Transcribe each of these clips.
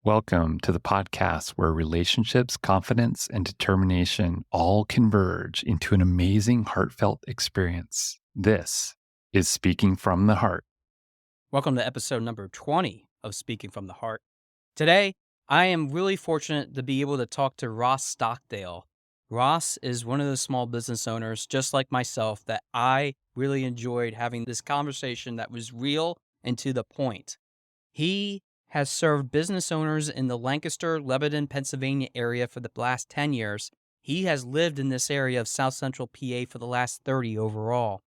Welcome to the podcast where relationships, confidence, and determination all converge into an amazing, heartfelt experience. This is Speaking from the Heart. Welcome to episode number 20 of Speaking from the Heart. Today, I am really fortunate to be able to talk to Ross Stockdale. Ross is one of those small business owners, just like myself, that I really enjoyed having this conversation that was real and to the point. He has served business owners in the Lancaster-Lebanon, Pennsylvania area for the last 10 years. He has lived in this area of South Central PA for the last 30 overall.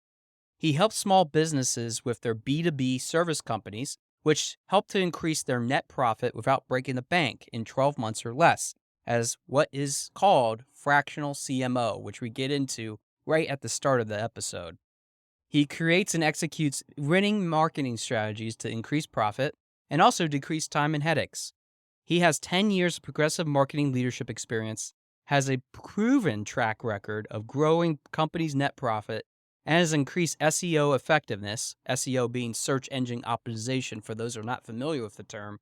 He helps small businesses with their B2B service companies, which help to increase their net profit without breaking the bank in 12 months or less, as what is called Fractional CMO, which we get into right at the start of the episode. He creates and executes winning marketing strategies to increase profit and also decrease time and headaches. He has 10 years of progressive marketing leadership experience, has a proven track record of growing companies' net profit, and has increased SEO effectiveness, SEO being search engine optimization for those who are not familiar with the term,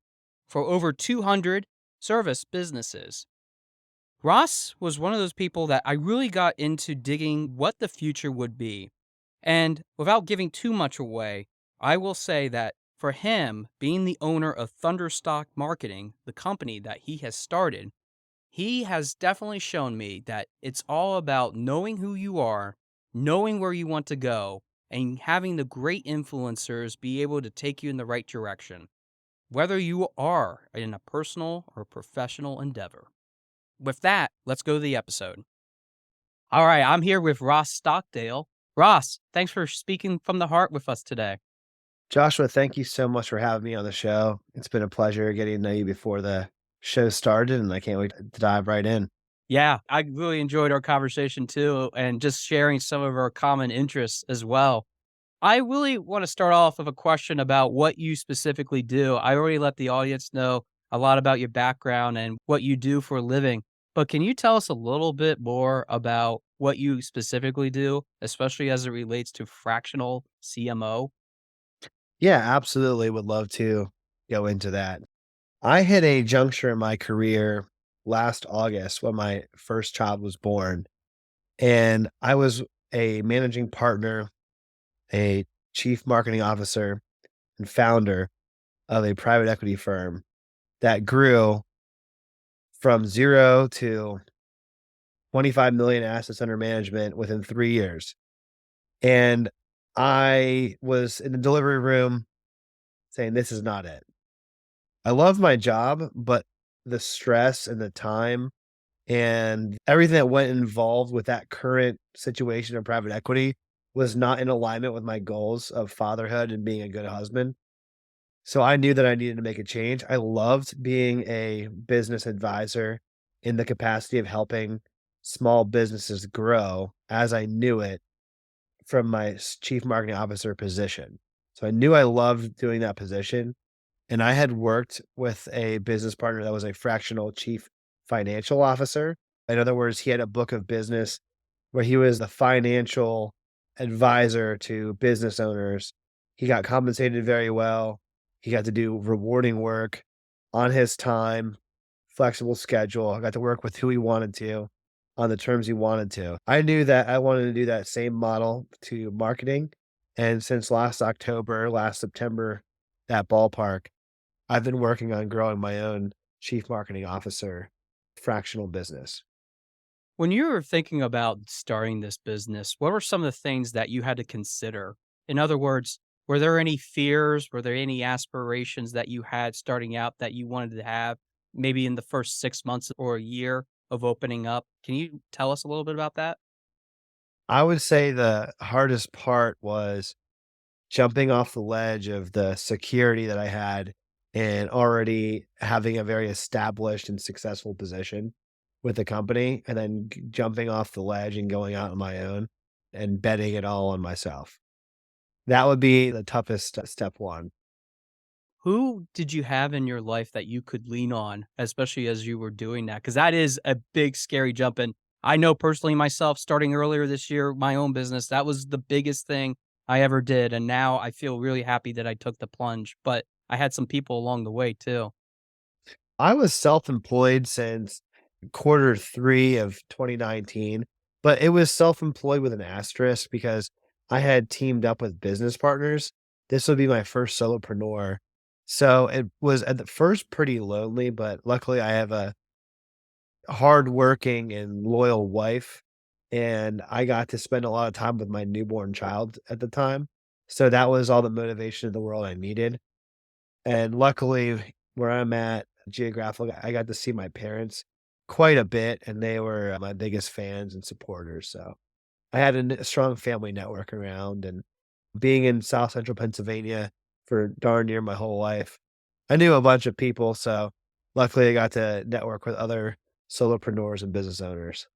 for over 200 service businesses. Ross was one of those people that I really got into digging what the future would be. And without giving too much away, I will say that for him, being the owner of Thunderstock Marketing, the company that he has started, he has definitely shown me that it's all about knowing who you are, knowing where you want to go, and having the great influencers be able to take you in the right direction, whether you are in a personal or professional endeavor. With that, let's go to the episode. All right, I'm here with Ross Stockdale. Ross, thanks for speaking from the heart with us today. Joshua, thank you so much for having me on the show. It's been a pleasure getting to know you before the show started, and I can't wait to dive right in. Yeah, I really enjoyed our conversation too, and just sharing some of our common interests as well. I really want to start off with a question about what you specifically do. I already let the audience know a lot about your background and what you do for a living, but can you tell us a little bit more about what you specifically do, especially as it relates to fractional CMO? Yeah, absolutely. Would love to go into that. I hit a juncture in my career last August when my first child was born, and I was a managing partner, a chief marketing officer, and founder of a private equity firm that grew from zero to 25 million assets under management within 3 years. And I was in the delivery room saying, "This is not it." I love my job, but the stress and the time and everything that went involved with that current situation of private equity was not in alignment with my goals of fatherhood and being a good husband. So I knew that I needed to make a change. I loved being a business advisor in the capacity of helping small businesses grow as I knew it from my chief marketing officer position. So I knew I loved doing that position. And I had worked with a business partner that was a fractional chief financial officer. In other words, he had a book of business where he was the financial advisor to business owners. He got compensated very well. He got to do rewarding work on his time, flexible schedule. I got to work with who he wanted to on the terms he wanted to. I knew that I wanted to do that same model to marketing. And since last October, last September, that ballpark, I've been working on growing my own chief marketing officer fractional business. When you were thinking about starting this business, what were some of the things that you had to consider? In other words, were there any fears? Were there any aspirations that you had starting out that you wanted to have maybe in the first 6 months or a year of opening up? Can you tell us a little bit about that? I would say the hardest part was jumping off the ledge of the security that I had and already having a very established and successful position with the company, and then jumping off the ledge and going out on my own and betting it all on myself. That would be the toughest step one. Who did you have in your life that you could lean on, especially as you were doing that? Because that is a big, scary jump. And I know personally myself, starting earlier this year, my own business, that was the biggest thing I ever did. And now I feel really happy that I took the plunge. But I had some people along the way too. I was self-employed since quarter 3 of 2019, but it was self-employed with an asterisk because I had teamed up with business partners. This would be my first solopreneur. So it was at the first pretty lonely, but luckily I have a hardworking and loyal wife, and I got to spend a lot of time with my newborn child at the time. So that was all the motivation in the world I needed. And luckily, where I'm at geographically, I got to see my parents quite a bit, and they were my biggest fans and supporters. So I had a strong family network around, and being in South Central Pennsylvania for darn near my whole life, I knew a bunch of people. So luckily, I got to network with other solopreneurs and business owners.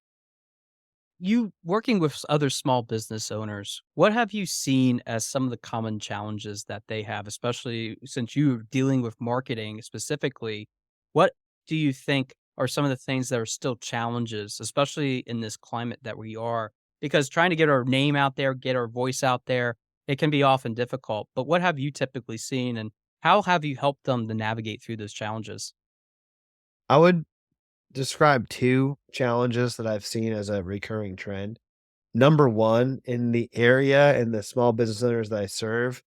You working with other small business owners, what have you seen as some of the common challenges that they have, especially since you're dealing with marketing specifically? What do you think are some of the things that are still challenges, especially in this climate that we are? Because trying to get our name out there, get our voice out there, it can be often difficult. But what have you typically seen and how have you helped them to navigate through those challenges? I would describe two challenges that I've seen as a recurring trend. Number one, in the area and the small business owners that I serve,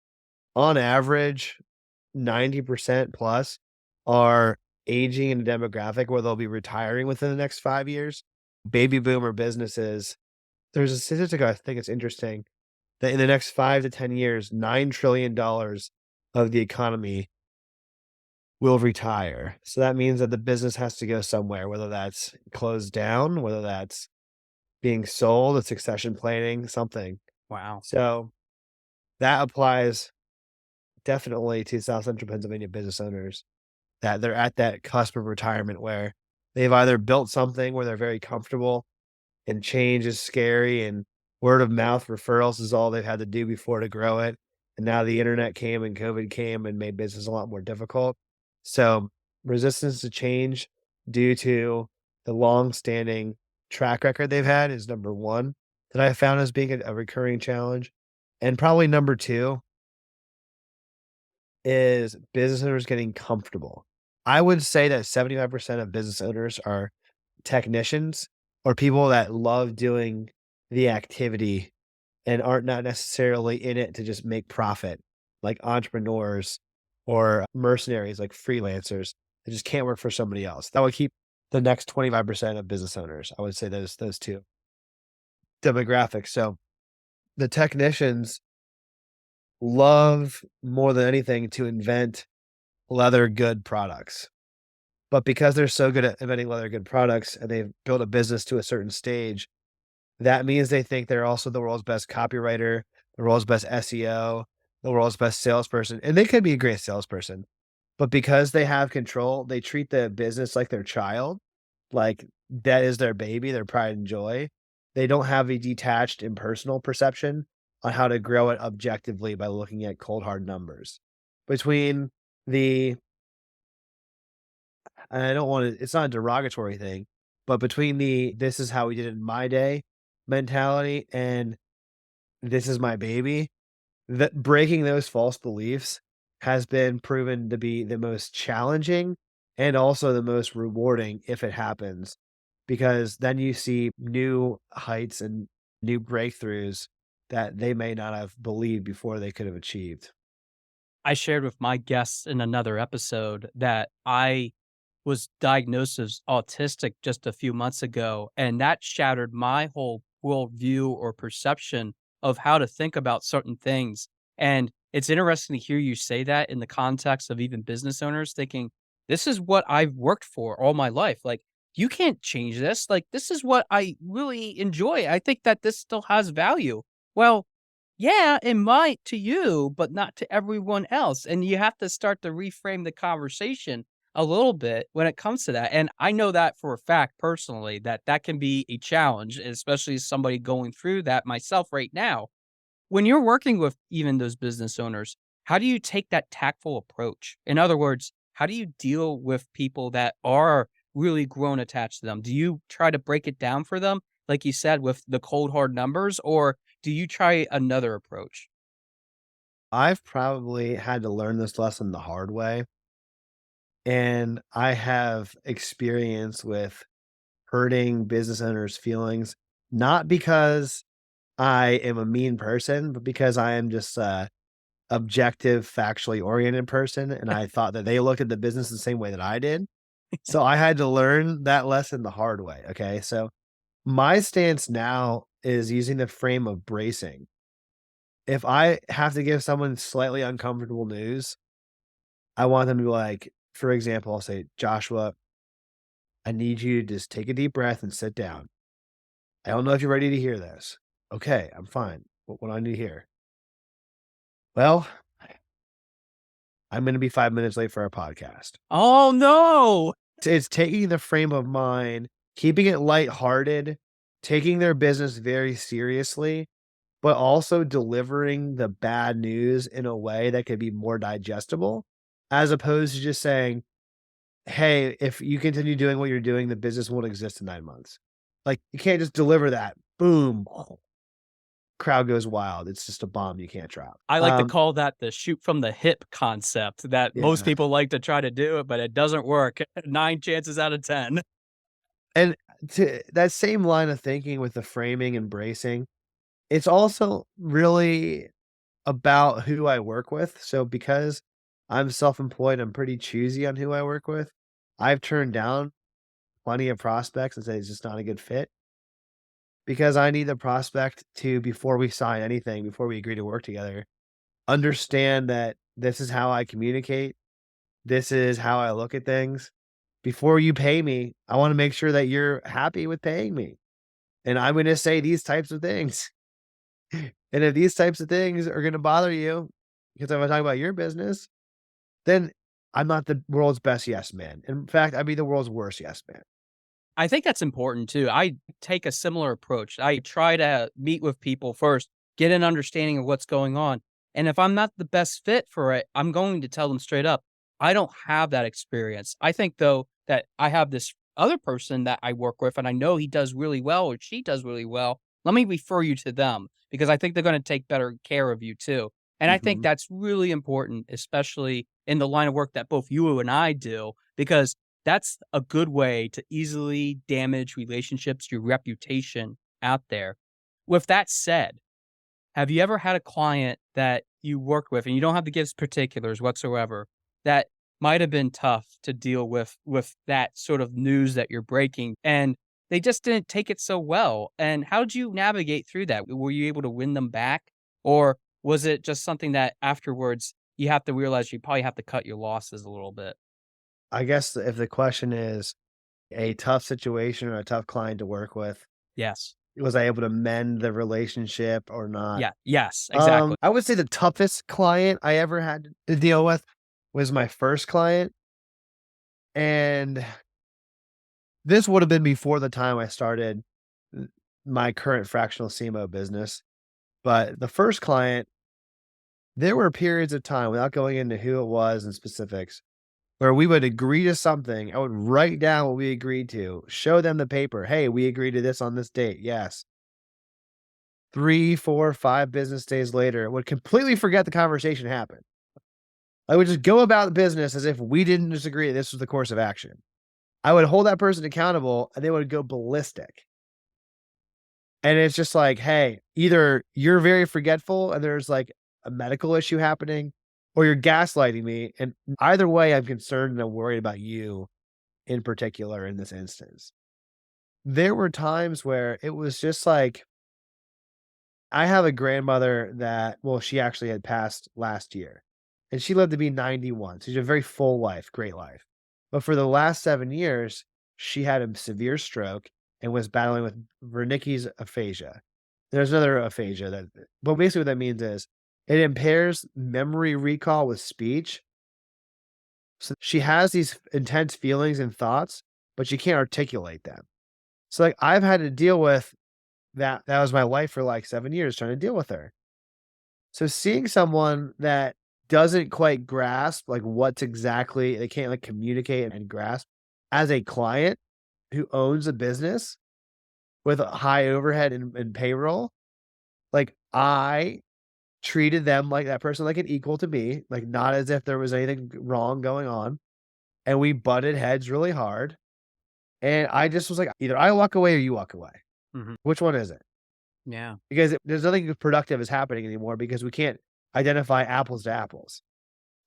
on average, 90% plus are aging in a demographic where they'll be retiring within the next 5 years. Baby boomer businesses, there's a statistic I think it's interesting that in the next 5 to 10 years, $9 trillion of the economy will retire. So that means that the business has to go somewhere, whether that's closed down, whether that's being sold, a succession planning, something. Wow. So that applies definitely to South Central Pennsylvania business owners that they're at that cusp of retirement where they've either built something where they're very comfortable and change is scary and word of mouth referrals is all they've had to do before to grow it. And now the internet came and COVID came and made business a lot more difficult. So resistance to change due to the long-standing track record they've had is number one that I found as being a recurring challenge. And probably number two is business owners getting comfortable. I would say that 75% of business owners are technicians or people that love doing the activity and aren't not necessarily in it to just make profit, like entrepreneurs or mercenaries, like freelancers that just can't work for somebody else. That would keep the next 25% of business owners. I would say those two demographics. So the technicians love more than anything to invent leather good products. But because they're so good at inventing leather good products and they've built a business to a certain stage, that means they think they're also the world's best copywriter, the world's best SEO, the world's best salesperson. And they could be a great salesperson. But because they have control, they treat the business like their child, like that is their baby, their pride and joy. They don't have a detached impersonal perception on how to grow it objectively by looking at cold hard numbers. Between the and I don't want to, it's not a derogatory thing, but between the this is how we did it in my day mentality and this is my baby, that breaking those false beliefs has been proven to be the most challenging and also the most rewarding if it happens, because then you see new heights and new breakthroughs that they may not have believed before they could have achieved. I shared with my guests in another episode that I was diagnosed as autistic just a few months ago, and that shattered my whole worldview or perception of how to think about certain things. And it's interesting to hear you say that in the context of even business owners thinking, this is what I've worked for all my life. Like, you can't change this. Like, this is what I really enjoy. I think that this still has value. Well, yeah, it might to you, but not to everyone else. And you have to start to reframe the conversation a little bit when it comes to that. And I know that for a fact personally that that can be a challenge, especially as somebody going through that myself right now. When you're working with even those business owners, how do you take that tactful approach? In other words, how do you deal with people that are really grown attached to them? Do you try to break it down for them, like you said, with the cold hard numbers, or do you try another approach? I've probably had to learn this lesson the hard way. And I have experience with hurting business owners' feelings, not because I am a mean person, but because I am just a objective, factually oriented person, and I thought that they looked at the business the same way that I did. So I had to learn that lesson the hard way, okay? So my stance now is using the frame of bracing. If I have to give someone slightly uncomfortable news, I want them to be like, for example, I'll say, "Joshua, I need you to just take a deep breath and sit down. I don't know if you're ready to hear this." "Okay, I'm fine. What do I need to hear?" "Well, I'm gonna be 5 minutes late for our podcast." Oh, no. It's taking the frame of mind, keeping it lighthearted, taking their business very seriously, but also delivering the bad news in a way that could be more digestible, as opposed to just saying, "Hey, if you continue doing what you're doing, the business won't exist in 9 months." Like, you can't just deliver that, boom, crowd goes wild. It's just a bomb you can't drop. I like to call that the shoot from the hip concept that most Yeah. people like to try to do it, but it doesn't work 9 chances out of 10. And to that same line of thinking with the framing and bracing, it's also really about who I work with. So because I'm self-employed, I'm pretty choosy on who I work with. I've turned down plenty of prospects and said it's just not a good fit because I need the prospect to, before we sign anything, before we agree to work together, understand that this is how I communicate. This is how I look at things. Before you pay me, I want to make sure that you're happy with paying me. And I'm going to say these types of things. And if these types of things are going to bother you, because I'm talking about your business, then I'm not the world's best yes man. In fact, I'd be the world's worst yes man. I think that's important too. I take a similar approach. I try to meet with people first, get an understanding of what's going on. And if I'm not the best fit for it, I'm going to tell them straight up, I don't have that experience. I think though that I have this other person that I work with and I know he does really well or she does really well. Let me refer you to them because I think they're going to take better care of you too. And I think Mhm. that's really important, especially in the line of work that both you and I do, because that's a good way to easily damage relationships, your reputation out there. With that said, have you ever had a client that you worked with, and you don't have to give particulars whatsoever, that might have been tough to deal with that sort of news that you're breaking, and they just didn't take it so well? And how did you navigate through that? Were you able to win them back, or was it just something that afterwards you have to realize you probably have to cut your losses a little bit? I guess if the question is a tough situation or a tough client to work with, Yes. was I able to mend the relationship or not? Yeah. Yes. Exactly. I would say the toughest client I ever had to deal with was my first client. And this would have been before the time I started m my current fractional CMO business. But the first client, there were periods of time, without going into who it was and specifics, where we would agree to something. I would write down what we agreed to, show them the paper. "Hey, we agreed to this on this date." "Yes." 3, 4, 5 business days later, would completely forget the conversation happened. I would just go about the business as if we didn't disagree, this was the course of action. I would hold that person accountable, and they would go ballistic. And it's just like, "Hey, either you're very forgetful and there's, like, a medical issue happening, or you're gaslighting me, and either way, I'm concerned and I'm worried about you in particular in this instance." There were times where it was just like, I have a grandmother that, well, she actually had passed last year, and she lived to be 91. So she had a very full life, great life. But for the last 7 years, she had a severe stroke and was battling with Wernicke's aphasia. There's another aphasia that, but basically what that means is it impairs memory recall with speech. So she has these intense feelings and thoughts, but she can't articulate them. So like I've had to deal with that was my life for like 7 years trying to deal with her. So seeing someone that doesn't quite grasp like what's exactly they can't like communicate and grasp as a client who owns a business with a high overhead and payroll, like I treated them like that person like an equal to me, like not as if there was anything wrong going on. and we butted heads really hard. And I just was like, either I walk away or you walk away. Mhm. Which one is it? Yeah. Because there's nothing productive is happening anymore because we can't identify apples to apples.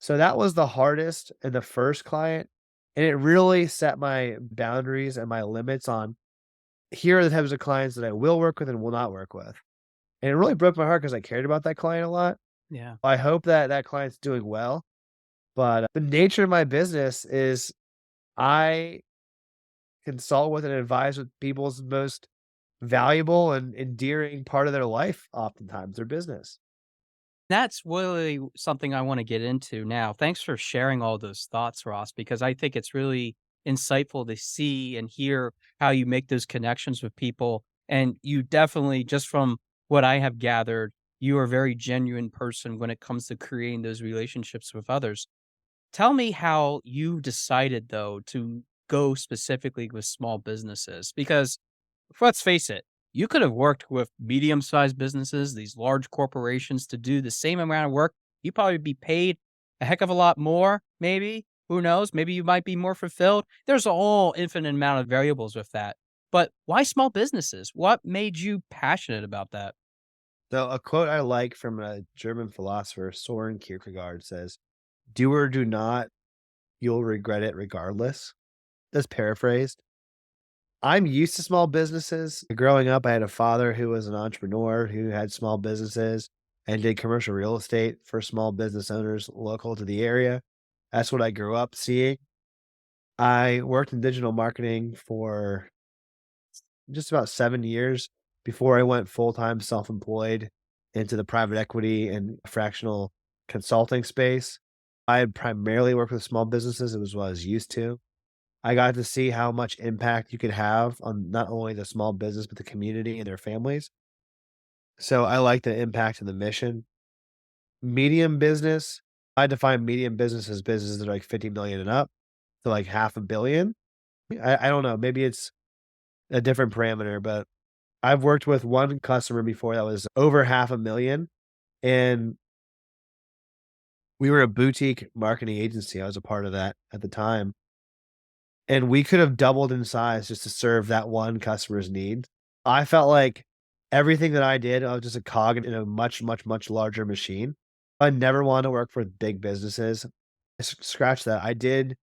So that was the hardest and the first client. And it really set my boundaries and my limits on here are the types of clients that I will work with and will not work with. And it really broke my heart because I cared about that client a lot. Yeah. I hope that that client's doing well. But the nature of my business is I consult with and advise with people's most valuable and endearing part of their life, oftentimes their business. That's really something I want to get into now. Thanks for sharing all those thoughts, Ross, because I think it's really insightful to see and hear how you make those connections with people. And you definitely, just from what I have gathered, you are a very genuine person when it comes to creating those relationships with others. Tell me how you decided, though, to go specifically with small businesses, because let's face it, you could have worked with medium-sized businesses, these large corporations to do the same amount of work. You'd probably be paid a heck of a lot more, maybe. Who knows? Maybe you might be more fulfilled. There's a whole infinite amount of variables with that. But why small businesses? What made you passionate about that? So a quote I like from a German philosopher, Soren Kierkegaard, says, "Do or do not, you'll regret it regardless." That's paraphrased. I'm used to small businesses. Growing up, I had a father who was an entrepreneur who had small businesses and did commercial real estate for small business owners local to the area. That's what I grew up seeing. I worked in digital marketing for just about 7 years before I went full-time self-employed into the private equity and fractional consulting space. I had primarily worked with small businesses. It was what I was used to. I got to see how much impact you could have on not only the small business, but the community and their families. So I like the impact and the mission. Medium business, I define medium business as businesses that are like 50 million and up to like half a billion. I don't know. Maybe it's a different parameter, but I've worked with one customer before that was over half a million, and we were a boutique marketing agency. I was a part of that at the time. And we could have doubled in size just to serve that one customer's need. I felt like everything that I did, I was just a cog in a much, much, much larger machine. I never wanted to work for big businesses. Scratch that. I did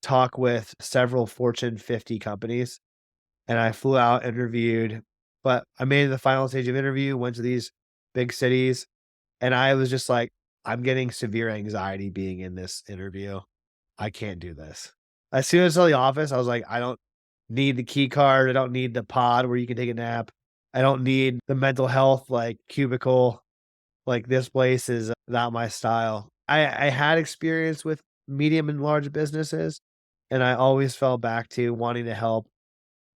talk with several Fortune 50 companies and I flew out, interviewed, but I made it to the final stage of interview, went to these big cities, and I was just like, I'm getting severe anxiety being in this interview. I can't do this. As soon as I saw the office, I was like, I don't need the key card. I don't need the pod where you can take a nap. I don't need the mental health like cubicle. Like this place is not my style. I had experience with medium and large businesses, and I always fell back to wanting to help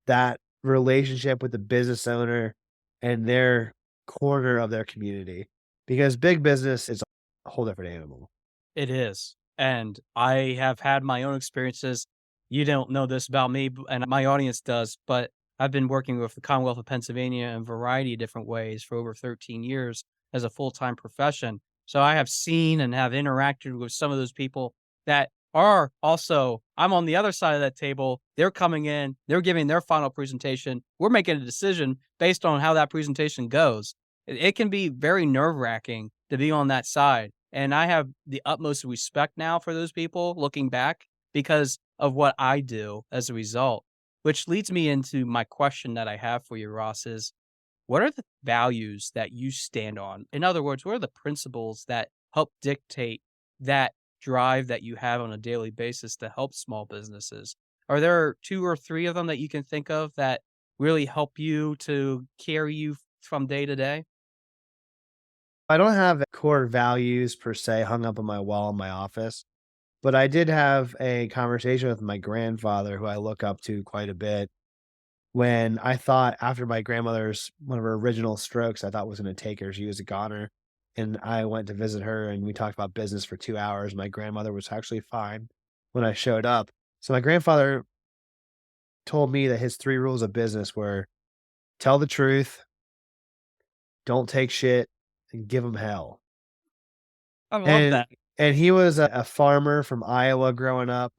that relationship with the business owner and their corner of their community. Because big business is a whole different animal. It is. And I have had my own experiences. You don't know this about me, and my audience does, but I've been working with the Commonwealth of Pennsylvania in a variety of different ways for over 13 years as a full time profession. So I have seen and have interacted with some of those people that are also, I'm on the other side of that table. They're coming in, they're giving their final presentation. We're making a decision based on how that presentation goes. It can be very nerve wracking to be on that side. And I have the utmost respect now for those people looking back because of what I do as a result, which leads me into my question that I have for you, Ross, is what are the values that you stand on? In other words, what are the principles that help dictate that drive that you have on a daily basis to help small businesses? Are there two or three of them that you can think of that really help you to carry you from day to day? I don't have core values per se hung up on my wall in my office, but I did have a conversation with my grandfather, who I look up to quite a bit. When I thought after my grandmother's one of her original strokes, I thought was going to take her. She was a goner. And I went to visit her and we talked about business for 2 hours. My grandmother was actually fine when I showed up. So my grandfather told me that his 3 rules of business were tell the truth, don't take shit, and give them hell. I love And that. and he was a farmer from Iowa growing up.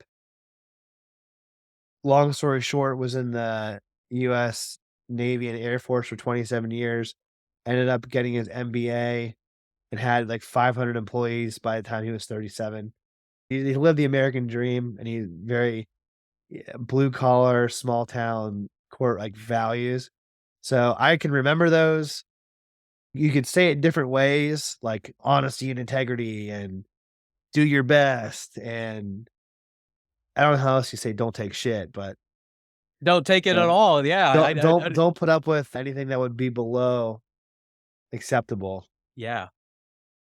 long story short, was in the US Navy and Air Force for 27 years, ended up getting his MBA and had like 500 employees by the time he was 37. He lived the American dream, and he's very blue collar, small town, core like values. So I can remember those. You could say it different ways, like honesty and integrity and do your best. And I don't know how else you say don't take shit, but Don't take it at don't all. Yeah, don't put up with anything that would be below acceptable. yeah.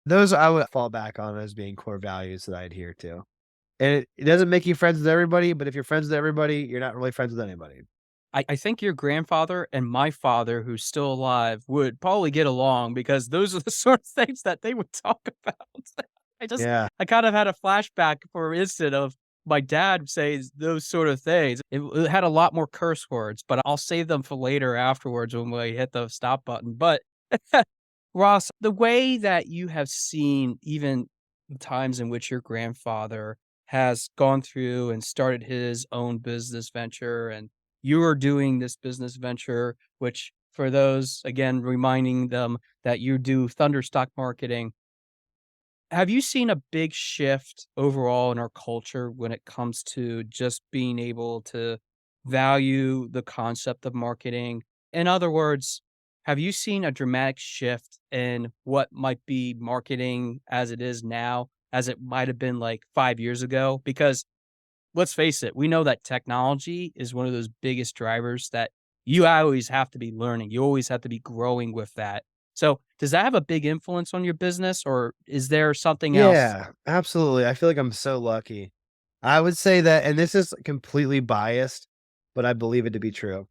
Those I would fall back on as being core values that I adhere to. And it doesn't make you friends with everybody, but if you're friends with everybody, you're not really friends with anybody. I think your grandfather and my father, who's still alive, would probably get along because those are the sort of things that they would talk about. I just Yeah. I kind of had a flashback for an instant of my dad saying those sort of things. It had a lot more curse words, but I'll save them for later afterwards when we hit the stop button. But Ross, the way that you have seen even the times in which your grandfather has gone through and started his own business venture, and you are doing this business venture, which for those, again, reminding them that you do thunder stock marketing. Have you seen a big shift overall in our culture when it comes to just being able to value the concept of marketing? In other words, have you seen a dramatic shift in what might be marketing as it is now, as it might have been like 5 years ago? Because let's face it, we know that technology is one of those biggest drivers that you always have to be learning. You always have to be growing with that. So, does that have a big influence on your business, or is there something else? Yeah, absolutely. I feel like I'm so lucky. I would say that, and this is completely biased, but I believe it to be true.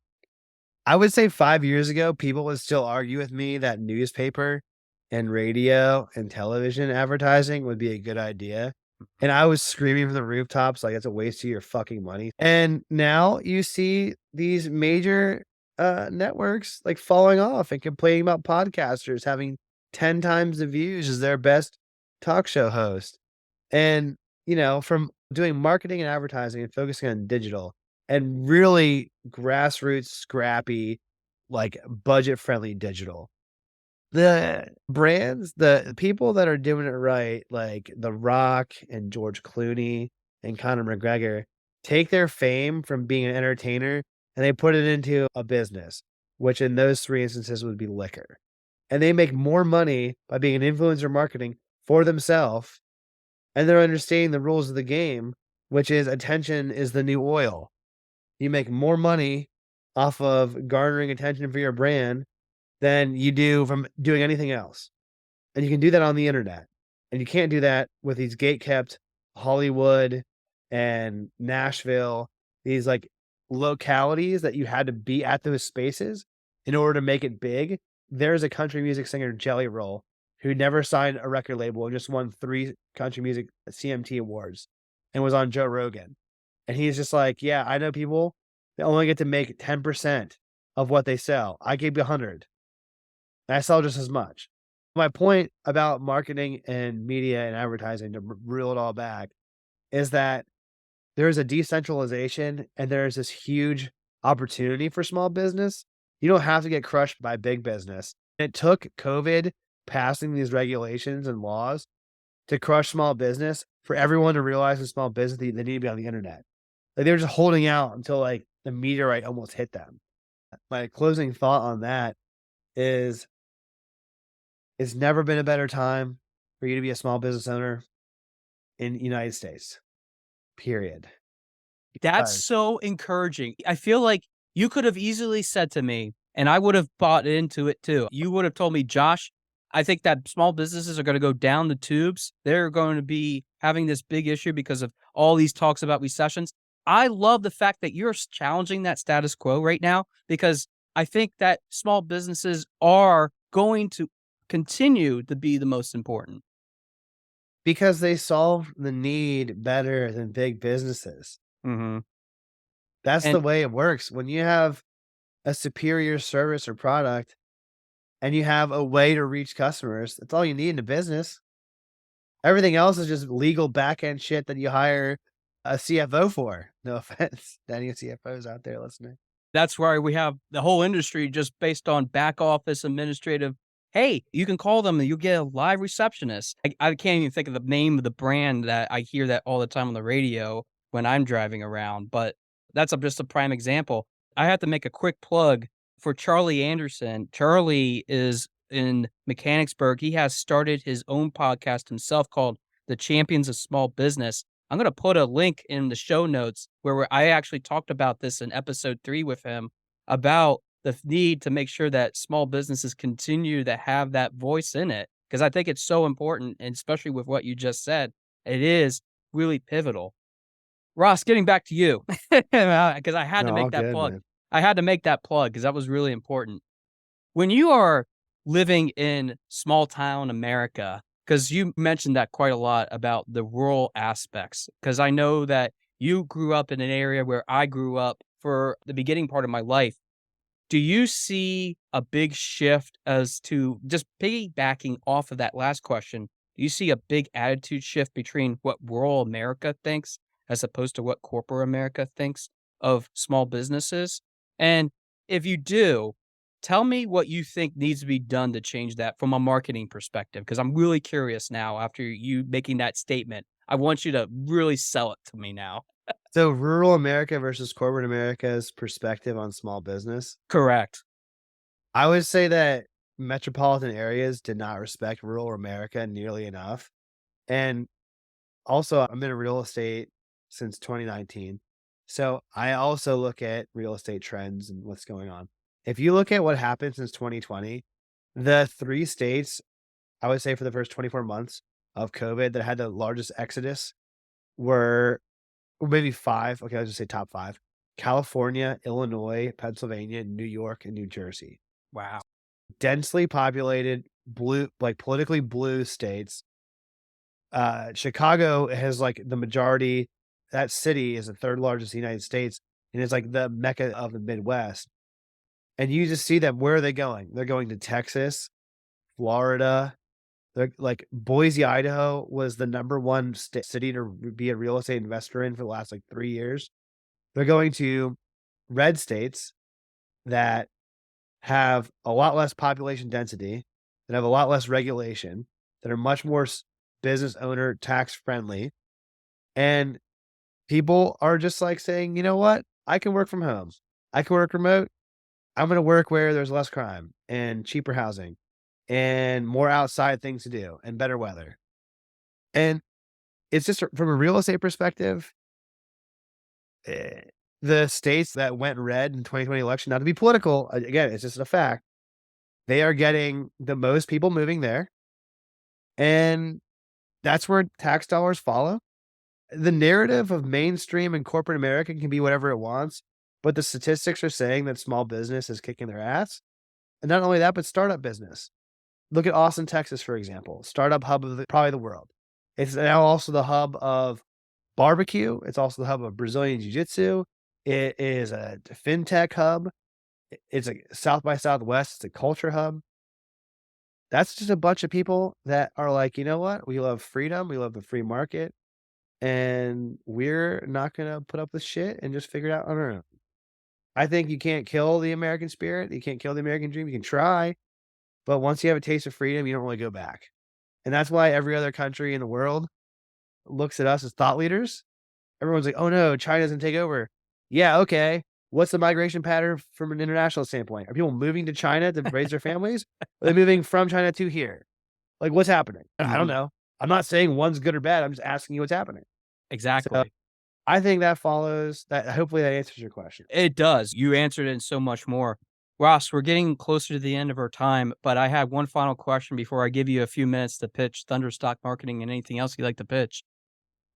I would say 5 years ago, people would still argue with me that newspaper and radio and television advertising would be a good idea. And I was screaming from the rooftops like it's a waste of your fucking money. And now you see these major networks like falling off and complaining about podcasters having 10 times the views as their best talk show host. And, from doing marketing and advertising and focusing on digital and really grassroots, scrappy, like budget friendly digital. The brands, the people that are doing it right, like The Rock and George Clooney and Conor McGregor, take their fame from being an entertainer and they put it into a business, which in those three instances would be liquor. And they make more money by being an influencer marketing for themselves, and they're understanding the rules of the game, which is attention is the new oil. You make more money off of garnering attention for your brand than you do from doing anything else. And you can do that on the internet. And you can't do that with these gate-kept Hollywood and Nashville, these like localities that you had to be at those spaces in order to make it big. There's a country music singer, Jelly Roll, who never signed a record label and just won 3 country music CMT awards and was on Joe Rogan. And he's just like, yeah, I know people that only get to make 10% of what they sell. I gave you 100 and I sell just as much. My point about marketing and media and advertising, to reel it all back, is that there is a decentralization and there is this huge opportunity for small business. You don't have to get crushed by big business. It took COVID passing these regulations and laws to crush small business for everyone to realize in small business they need to be on the internet. Like they were just holding out until like the meteorite almost hit them. My closing thought on that is it's never been a better time for you to be a small business owner in the United States. Period. That's Because so encouraging. I feel like you could have easily said to me, and I would have bought into it too. You would have told me, Josh, I think that small businesses are going to go down the tubes. They're going to be having this big issue because of all these talks about recessions. I love the fact that you're challenging that status quo right now because I think that small businesses are going to continue to be the most important. because they solve the need better than big businesses. Mhm. That's the And way it works. When you have a superior service or product and you have a way to reach customers, that's all you need in a business. Everything else is just legal back end shit that you hire a CFO for. No offense to any CFOs out there listening. That's why we have the whole industry just based on back office administrative. Hey, you can call them and you'll get a live receptionist. I can't even think of the name of the brand that I hear that all the time on the radio when I'm driving around, but that's just a prime example. I have to make a quick plug for Charlie Anderson. Charlie is in Mechanicsburg. He has started his own podcast himself called The Champions of Small Business. I'm going to put a link in the show notes where I actually talked about this in episode 3 with him about the need to make sure that small businesses continue to have that voice in it. Because I think it's so important, and especially with what you just said, it is really pivotal. Ross, getting back to you, because I had to No, all make that good, plug. man. I had to make that plug because that was really important. When you are living in small town America, because you mentioned that quite a lot about the rural aspects, because I know that you grew up in an area where I grew up for the beginning part of my life. Do you see a big shift as to just piggybacking off of that last question? Do you see a big attitude shift between what rural America thinks as opposed to what corporate America thinks of small businesses? And if you do, tell me what you think needs to be done to change that from a marketing perspective, because I'm really curious now after you making that statement. I want you to really sell it to me now. So rural America versus corporate America's perspective on small business. Correct. I would say that metropolitan areas did not respect rural America nearly enough. And also, I'm in real estate since 2019. So I also look at real estate trends and what's going on. If you look at what happened since 2020, the 3 states, I would say for the first 24 months of COVID that had the largest exodus were or maybe 5. Okay, I'll just say top 5. California, Illinois, Pennsylvania, New York, and New Jersey. Wow. Densely populated, blue, like politically blue states. Chicago has like the majority. That city is the third largest in the United States, and it's like the mecca of the Midwest. And you just see them. Where are they going? They're going to Texas, Florida. They're like Boise, Idaho was the number one city to be a real estate investor in for the last like 3 years. They're going to red states that have a lot less population density, that have a lot less regulation, that are much more business owner tax friendly. And people are just like saying, you know what? I can work from home. I can work remote. I'm going to work where there's less crime and cheaper housing and more outside things to do and better weather. And it's just from a real estate perspective, eh, the states that went red in 2020 election, not to be political, again, it's just a fact. They are getting the most people moving there. And that's where tax dollars follow. The narrative of mainstream and corporate America can be whatever it wants, but the statistics are saying that small business is kicking their ass. And not only that, but startup business. Look at Austin, Texas, for example, startup hub of probably the world. It's now also the hub of barbecue. It's also the hub of Brazilian jiu-jitsu. It is a fintech hub. It's a South by Southwest. It's a culture hub. That's just a bunch of people that are like, you know what? We love freedom. We love the free market. And we're not going to put up with shit and just figure it out on our own. I think you can't kill the American spirit. You can't kill the American dream. You can try. But once you have a taste of freedom, you don't really go back. And that's why every other country in the world looks at us as thought leaders. Everyone's like, oh no, China doesn't take over. Yeah, okay. What's the migration pattern from an international standpoint? Are people moving to China to raise their families? Are they moving from China to here? Like, what's happening? I don't know. I'm not saying one's good or bad. I'm just asking you what's happening. Exactly. So I think that follows that. Hopefully that answers your question. It does. You answered it and so much more. Ross, we're getting closer to the end of our time, but I have one final question before I give you a few minutes to pitch Thunderstock Marketing and anything else you'd like to pitch.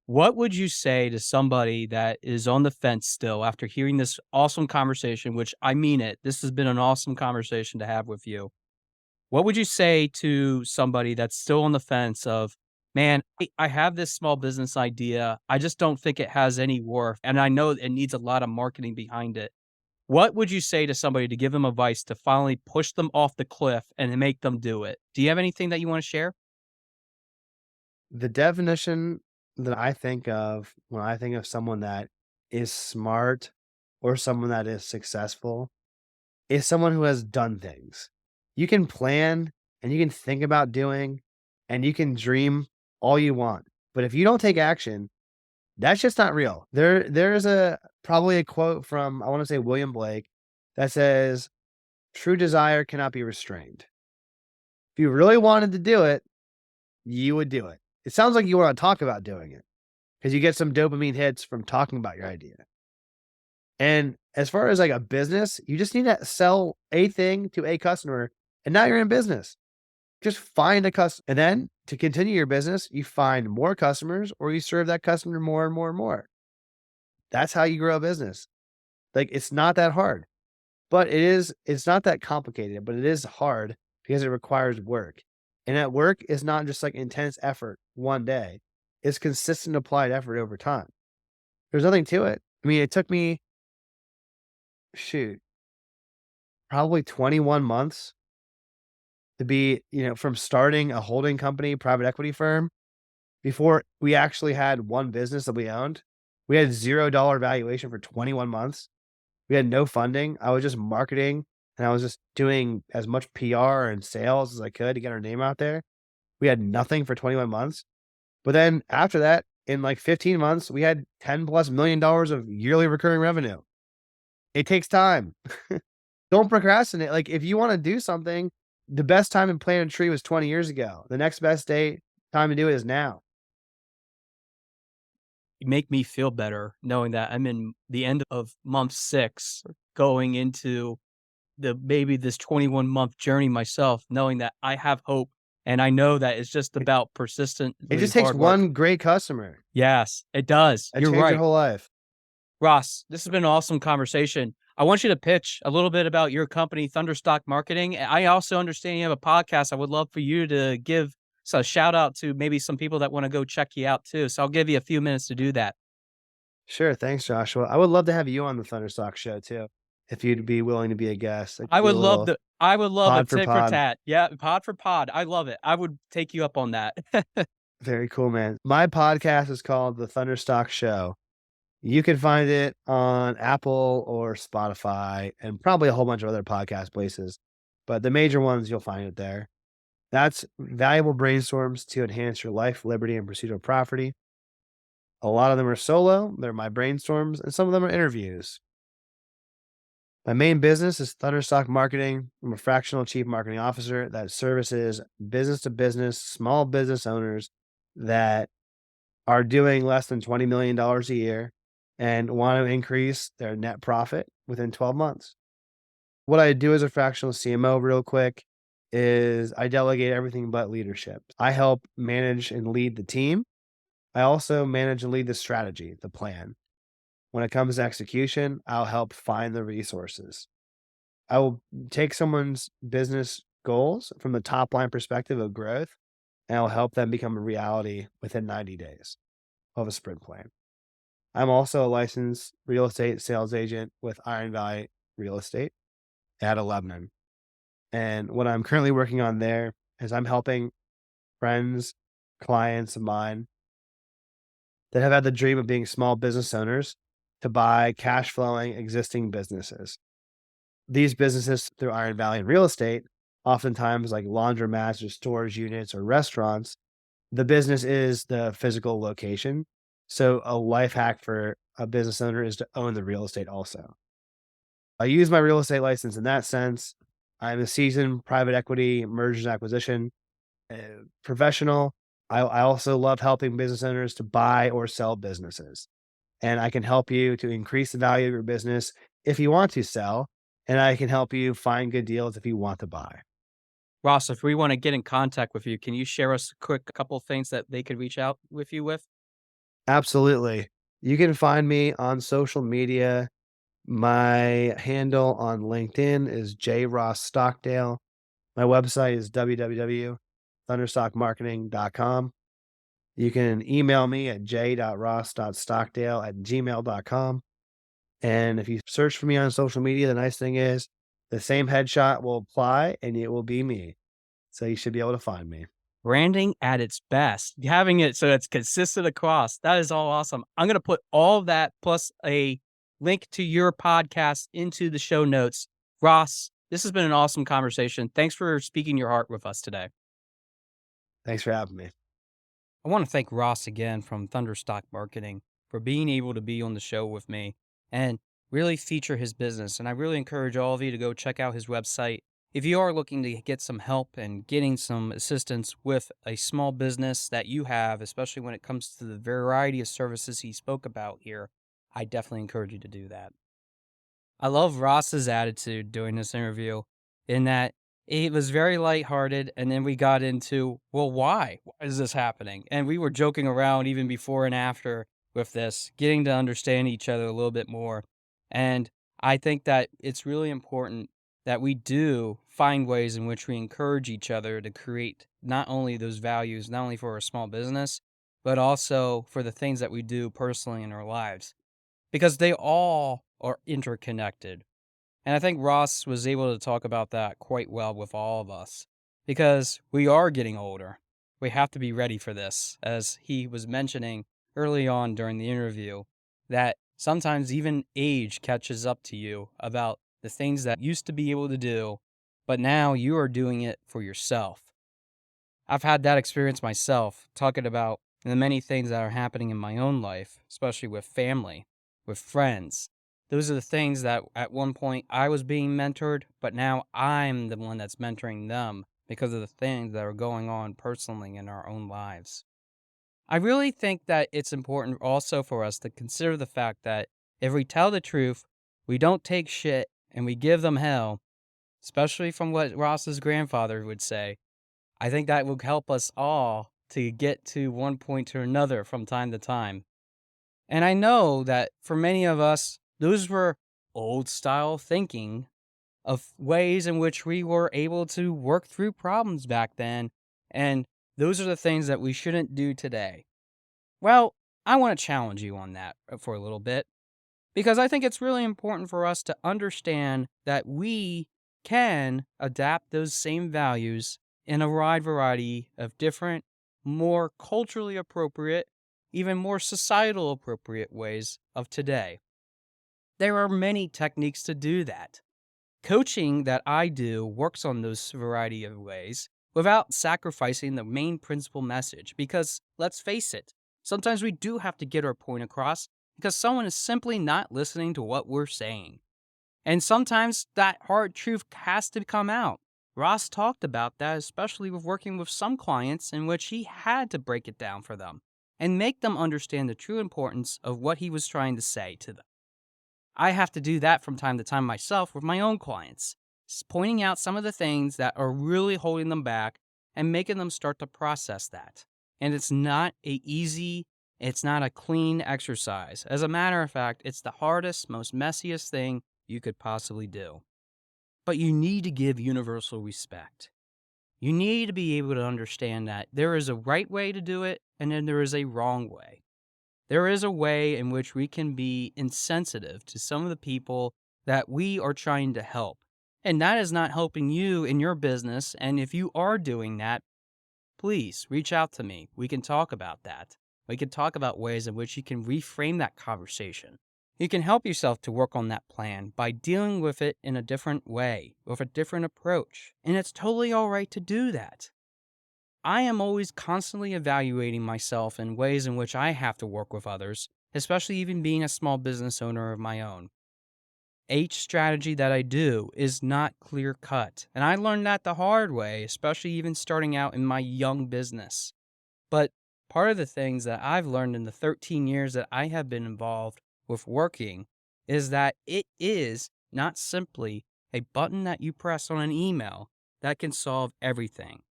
What would you say to somebody that is on the fence still after hearing this awesome conversation, which I mean it, this has been an awesome conversation to have with you. What would you say to somebody that's still on the fence of, man, I have this small business idea. I just don't think it has any worth. And I know it needs a lot of marketing behind it. What would you say to somebody to give them advice to finally push them off the cliff and make them do it? Do you have anything that you want to share? The definition that I think of when I think of someone that is smart or someone that is successful is someone who has done things. You can plan and you can think about doing and you can dream all you want. But if you don't take action, that's just not real. There's a probably a quote from I want to say William Blake that says true desire cannot be restrained. If you really wanted to do it, you would do it. It sounds like you want to talk about doing it because you get some dopamine hits from talking about your idea. And as far as like a business, you just need to sell a thing to a customer and now you're in business. Just find a customer. And then to continue your business, you find more customers or you serve that customer more and more and more. That's how you grow a business. Like it's not that hard, but it's not that complicated, but it is hard because it requires work. And that work is not just like intense effort one day. It's consistent applied effort over time. There's nothing to it. I mean, it took me, shoot, probably 21 months to be, from starting a holding company, private equity firm before we actually had one business that we owned. We had $0 valuation for 21 months. We had no funding. I was just marketing and I was just doing as much PR and sales as I could to get our name out there. We had nothing for 21 months. But then after that, in like 15 months, we had $10+ million of yearly recurring revenue. It takes time. Don't procrastinate. Like if you want to do something, the best time to plant a tree was 20 years ago. The next best time to do it is now. You make me feel better knowing that I'm in the end of month 6, going into maybe this 21-month journey myself, knowing that I have hope, and I know that it's just about It persistently just takes hard work. one great customer Yes, it does. that You're changed your right. whole life. Ross, this has been an awesome conversation. I want you to pitch a little bit about your company, Thunderstock Marketing. I also understand you have a podcast. I would love for you to give a shout out to maybe some people that want to go check you out too. So I'll give you a few minutes to do that. Sure. Thanks, Joshua. I would love to have you on the Thunderstock show too, if you'd be willing to be a guest. I could do a little I would love a pod for tit for pod. tat. Yeah, pod for pod. I love it. I would take you up on that. Very cool, man. My podcast is called The Thunderstock Show. You can find it on Apple or Spotify and probably a whole bunch of other podcast places, but the major ones, you'll find it there. That's valuable brainstorms to enhance your life, liberty, and pursuit of property. A lot of them are solo, they're my brainstorms, and some of them are interviews. My main business is Thunderstock Marketing. I'm a fractional chief marketing officer that services business to business, small business owners that are doing less than $20 million a year and want to increase their net profit within 12 months. What I do as a fractional CMO, real quick, is I delegate everything but leadership. I help manage and lead the team. I also manage and lead the strategy, the plan. When it comes to execution, I'll help find the resources. I will take someone's business goals from the top line perspective of growth, and I'll help them become a reality within 90 days of a sprint plan. I'm also a licensed real estate sales agent with Iron Valley Real Estate out of Lebanon. And what I'm currently working on there is I'm helping friends, clients of mine that have had the dream of being small business owners to buy cash flowing existing businesses. These businesses through Iron Valley and real estate, oftentimes like laundromats or storage units or restaurants, the business is the physical location. So a life hack for a business owner is to own the real estate also. I use my real estate license in that sense. I'm a seasoned private equity mergers and acquisition professional. I also love helping business owners to buy or sell businesses. And I can help you to increase the value of your business if you want to sell. And I can help you find good deals if you want to buy. Ross, if we want to get in contact with you, can you share us a quick couple things that they could reach out with you with? Absolutely. You can find me on social media. My handle on LinkedIn is J. Ross Stockdale. My website is www.thunderstockmarketing.com. You can email me at j.ross.stockdale@gmail.com. And if you search for me on social media, the nice thing is the same headshot will apply and it will be me. So you should be able to find me. Branding at its best, having it so it's consistent across. That is all awesome. I'm going to put all of that plus a link to your podcast into the show notes. Ross, this has been an awesome conversation. Thanks for speaking your heart with us today. Thanks for having me. I want to thank Ross again from Thunderstock Marketing for being able to be on the show with me and really feature his business. And I really encourage all of you to go check out his website. If you are looking to get some help and getting some assistance with a small business that you have, especially when it comes to the variety of services he spoke about here, I definitely encourage you to do that. I love Ross's attitude during this interview in that it was very lighthearted, and then we got into, well, why? Why is this happening? And we were joking around even before and after with this, getting to understand each other a little bit more. And I think that it's really important that we do find ways in which we encourage each other to create not only those values, not only for our small business, but also for the things that we do personally in our lives, because they all are interconnected. And I think Ross was able to talk about that quite well with all of us because we are getting older. We have to be ready for this, as he was mentioning early on during the interview, that sometimes even age catches up to you about the things that you used to be able to do, but now you are doing it for yourself. I've had that experience myself, talking about the many things that are happening in my own life, especially with family, with friends. Those are the things that at one point I was being mentored, but now I'm the one that's mentoring them because of the things that are going on personally in our own lives. I really think that it's important also for us to consider the fact that if we tell the truth, we don't take shit, and we give them hell, especially from what Ross's grandfather would say. I think that will help us all to get to one point or another from time to time. And I know that for many of us, those were old style thinking of ways in which we were able to work through problems back then. And those are the things that we shouldn't do today. Well, I want to challenge you on that for a little bit, because I think it's really important for us to understand that we can adapt those same values in a wide variety of different, more culturally appropriate, even more societal appropriate ways of today. There are many techniques to do that. Coaching that I do works on those variety of ways without sacrificing the main principal message, because let's face it, sometimes we do have to get our point across because someone is simply not listening to what we're saying. And sometimes that hard truth has to come out. Ross talked about that, especially with working with some clients in which he had to break it down for them and make them understand the true importance of what he was trying to say to them. I have to do that from time to time myself with my own clients, pointing out some of the things that are really holding them back and making them start to process that. And it's not it's not a clean exercise. As a matter of fact, it's the hardest, most messiest thing you could possibly do. But you need to give universal respect. You need to be able to understand that there is a right way to do it, and then there is a wrong way. There is a way in which we can be insensitive to some of the people that we are trying to help. And that is not helping you in your business. And if you are doing that, please reach out to me. We can talk about that. We can talk about ways in which you can reframe that conversation. You can help yourself to work on that plan by dealing with it in a different way, with a different approach. And it's totally all right to do that. I am always constantly evaluating myself in ways in which I have to work with others, especially even being a small business owner of my own. Each strategy that I do is not clear cut, and I learned that the hard way, especially even starting out in my young business. But part of the things that I've learned in the 13 years that I have been involved with working is that it is not simply a button that you press on an email that can solve everything.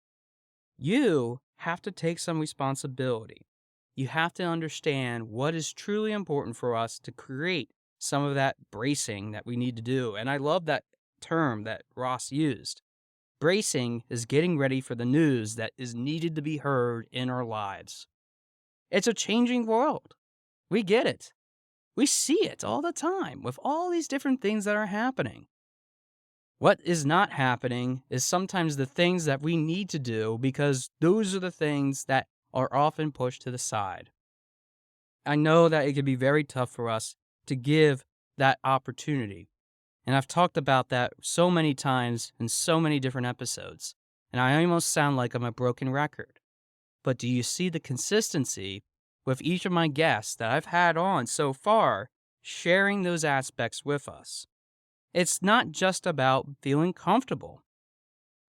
You have to take some responsibility. You have to understand what is truly important for us to create some of that bracing that we need to do. And I love that term that Ross used. Bracing is getting ready for the news that is needed to be heard in our lives. It's a changing world. We get it. We see it all the time with all these different things that are happening. What is not happening is sometimes the things that we need to do because those are the things that are often pushed to the side. I know that it can be very tough for us to give that opportunity. And I've talked about that so many times in so many different episodes. And I almost sound like I'm a broken record. But do you see the consistency with each of my guests that I've had on so far, sharing those aspects with us? It's not just about feeling comfortable.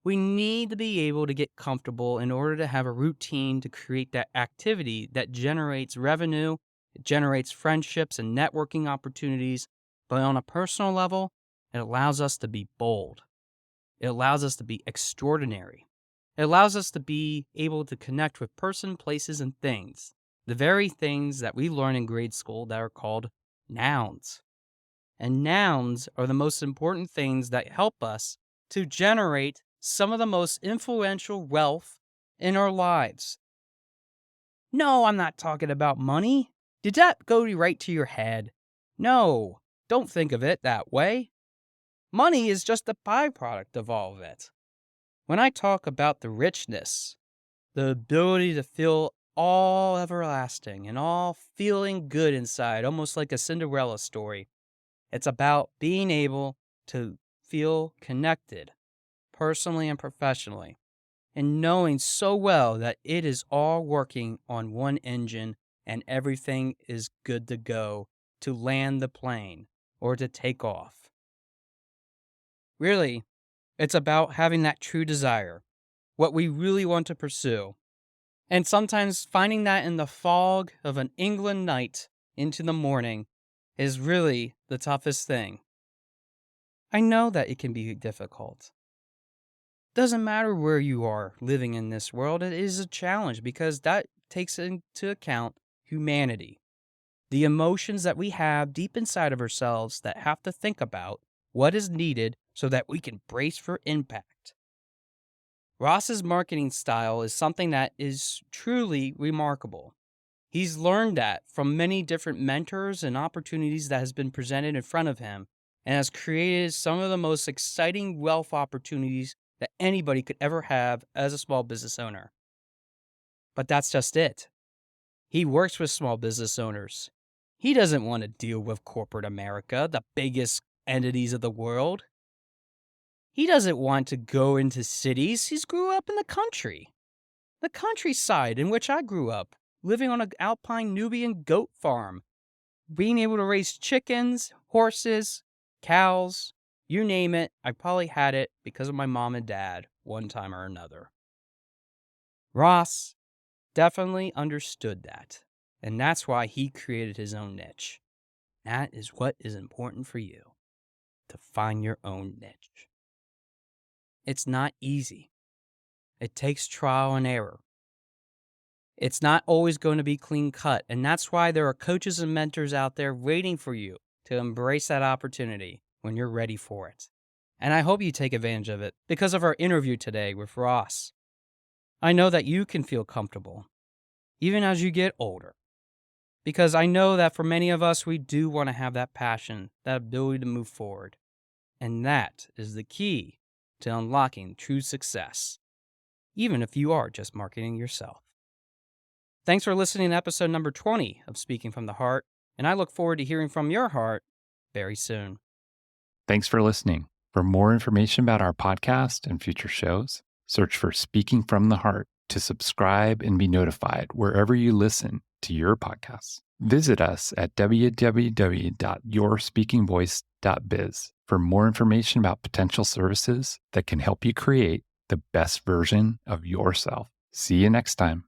We need to be able to get comfortable in order to have a routine to create that activity that generates revenue, it generates friendships and networking opportunities. But on a personal level, it allows us to be bold. It allows us to be extraordinary. It allows us to be able to connect with person, places, and things. The very things that we learn in grade school that are called nouns. And nouns are the most important things that help us to generate some of the most influential wealth in our lives. No, I'm not talking about money. Did that go right to your head? No, don't think of it that way. Money is just a byproduct of all of it. When I talk about the richness, the ability to feel all everlasting and all feeling good inside, almost like a Cinderella story, it's about being able to feel connected, personally and professionally, and knowing so well that it is all working on one engine and everything is good to go to land the plane or to take off. Really, it's about having that true desire, what we really want to pursue, and sometimes finding that in the fog of an England night into the morning is really the toughest thing. I know that it can be difficult. Doesn't matter where you are living in this world, it is a challenge because that takes into account humanity. The emotions that we have deep inside of ourselves that have to think about what is needed so that we can brace for impact. Ross's marketing style is something that is truly remarkable. He's learned that from many different mentors and opportunities that has been presented in front of him and has created some of the most exciting wealth opportunities that anybody could ever have as a small business owner. But that's just it. He works with small business owners. He doesn't want to deal with corporate America, the biggest entities of the world. He doesn't want to go into cities. He's grew up in the countryside in which I grew up, living on an alpine Nubian goat farm, being able to raise chickens, horses, cows, you name it. I probably had it because of my mom and dad one time or another. Ross definitely understood that, and that's why he created his own niche. That is what is important for you, to find your own niche. It's not easy. It takes trial and error. It's not always going to be clean cut, and that's why there are coaches and mentors out there waiting for you to embrace that opportunity when you're ready for it. And I hope you take advantage of it because of our interview today with Ross. I know that you can feel comfortable, even as you get older, because I know that for many of us, we do want to have that passion, that ability to move forward. And that is the key to unlocking true success, even if you are just marketing yourself. Thanks for listening to episode number 20 of Speaking from the Heart, and I look forward to hearing from your heart very soon. Thanks for listening. For more information about our podcast and future shows, search for Speaking from the Heart to subscribe and be notified wherever you listen to your podcasts. Visit us at www.yourspeakingvoice.biz for more information about potential services that can help you create the best version of yourself. See you next time.